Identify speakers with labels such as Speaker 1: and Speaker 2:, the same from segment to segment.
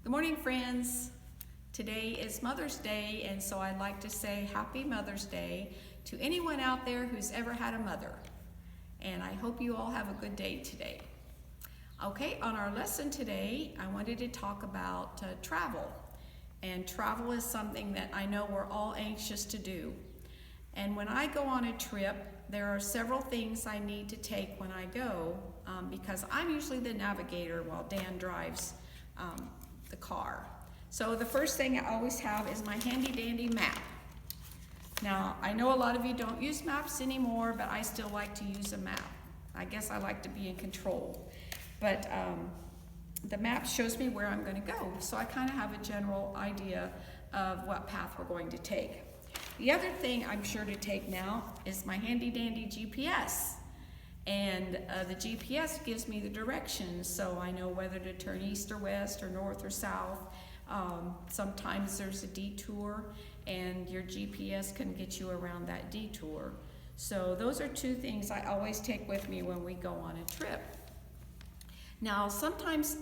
Speaker 1: Good morning, friends. Today is Mother's Day, and so I'd like to say Happy Mother's Day to anyone out there who's ever had a mother. And I hope you all have a good day today. Okay, on our lesson today, I wanted to talk about travel. And travel is something that I know we're all anxious to do. And when I go on a trip, there are several things I need to take when I go because I'm usually the navigator while Dan drives the car. So the first thing I always have is my handy dandy map. Now, I know a lot of you don't use maps anymore, but I still like to use a map. I guess I like to be in control. But the map shows me where I'm going to go, so I kind of have a general idea of what path we're going to take. The other thing I'm sure to take now is my handy dandy GPS. And the GPS gives me the directions, so I know whether to turn east or west or north or south. Sometimes there's a detour, and your GPS can get you around that detour. So those are two things I always take with me when we go on a trip. Now, sometimes,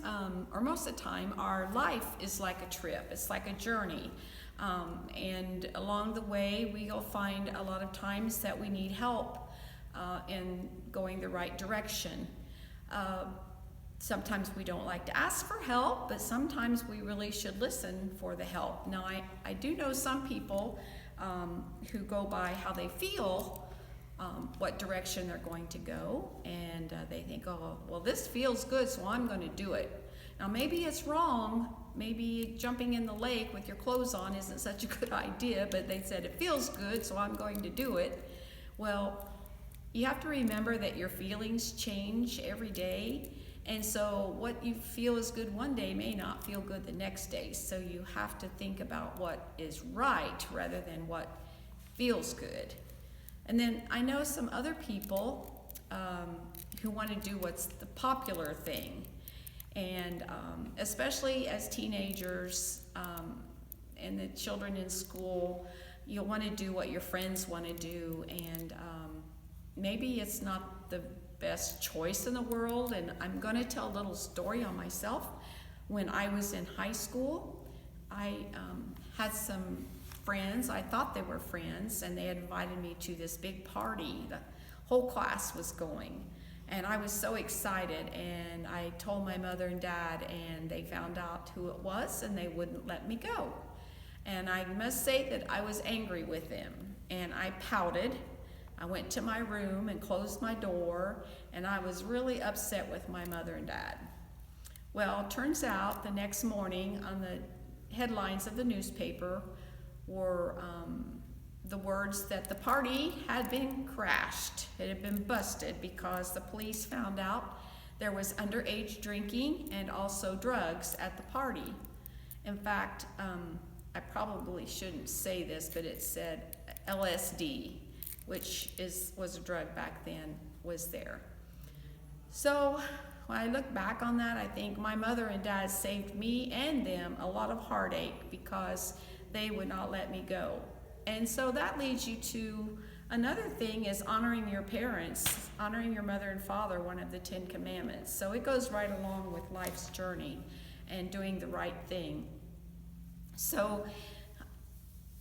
Speaker 1: or most of the time, our life is like a trip. It's like a journey. And along the way, we'll find a lot of times that we need help in going the right direction. Sometimes we don't like to ask for help, but sometimes we really should listen for the help. Now, I do know some people who go by how they feel, what direction they're going to go, and they think, oh, well, this feels good, so I'm going to do it. Now, maybe it's wrong. Maybe jumping in the lake with your clothes on isn't such a good idea, but they said it feels good, so I'm going to do it. Well, you have to remember that your feelings change every day, and so what you feel is good one day may not feel good the next day. So you have to think about what is right rather than what feels good. And then I know some other people who want to do what's the popular thing. And especially as teenagers and the children in school, you'll want to do what your friends want to do. And maybe it's not the best choice in the world. And I'm going to tell a little story on myself. When I was in high school, I had some friends. I thought they were friends, and they had invited me to this big party. The whole class was going. And I was so excited, and I told my mother and dad, and they found out who it was, and they wouldn't let me go. And I must say that I was angry with them, and I pouted. I went to my room and closed my door, and I was really upset with my mother and dad. Well, it turns out the next morning on the headlines of the newspaper were the words that the party had been crashed. It had been busted because the police found out there was underage drinking and also drugs at the party. In fact, I probably shouldn't say this, but it said LSD, which was a drug back then, was there. So when I look back on that, I think my mother and dad saved me and them a lot of heartache because they would not let me go. And so that leads you to another thing is honoring your parents, honoring your mother and father, one of the 10 Commandments. So it goes right along with life's journey and doing the right thing. So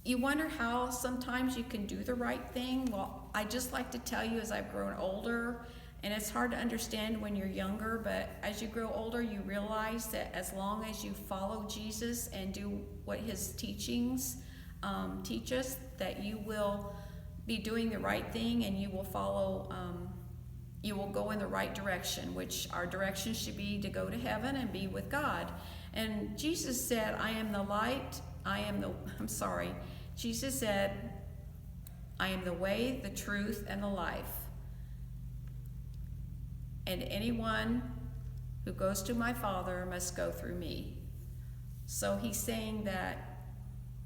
Speaker 1: you wonder how sometimes you can do the right thing. Well, I just like to tell you as I've grown older, and it's hard to understand when you're younger, but as you grow older, you realize that as long as you follow Jesus and do what his teachings teach us, that you will be doing the right thing and you will follow, you will go in the right direction, which our direction should be to go to heaven and be with God. And Jesus said, Jesus said, I am the way, the truth, and the life. And anyone who goes to my Father must go through me. So he's saying that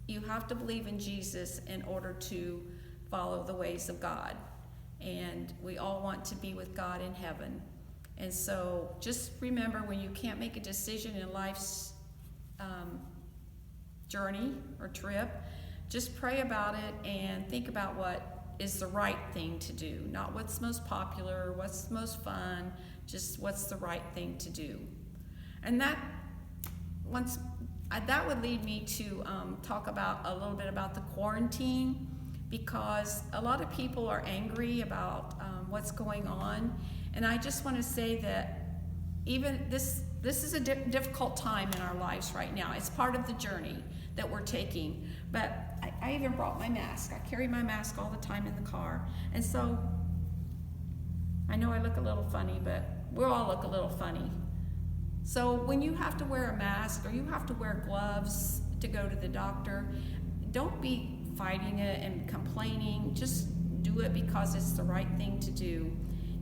Speaker 1: you have to believe in Jesus in order to follow the ways of God. And we all want to be with God in heaven. And so just remember, when you can't make a decision in life's journey or trip, just pray about it and think about what is the right thing to do. Not what's most popular, what's most fun, just what's the right thing to do. And that once that would lead me to talk about a little bit about the quarantine, because a lot of people are angry about what's going on, and I just want to say that even this is a difficult time in our lives right now. It's part of the journey that we're taking. But I even brought my mask. I carry my mask all the time in the car, and so I know I look a little funny, but we all look a little funny. So when you have to wear a mask or you have to wear gloves to go to the doctor, don't be fighting it and complaining. Just do it because it's the right thing to do.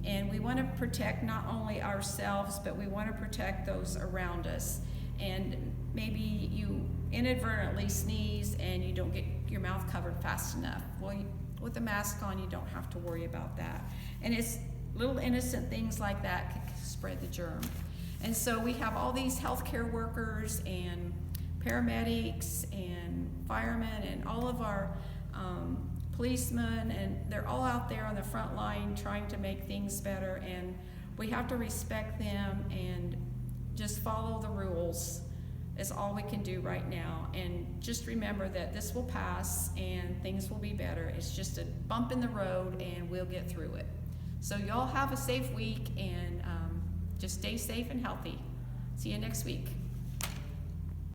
Speaker 1: And we want to protect not only ourselves, but we want to protect those around us. And maybe you inadvertently sneeze and you don't get your mouth covered fast enough. Well, with a mask on, you don't have to worry about that. And it's little innocent things like that can spread the germ. And so we have all these healthcare workers and paramedics and firemen and all of our policemen, and they're all out there on the front line trying to make things better, and we have to respect them and just follow the rules is all we can do right now. And just remember that this will pass and things will be better. It's just a bump in the road and we'll get through it. So y'all have a safe week, and just stay safe and healthy. See you next week.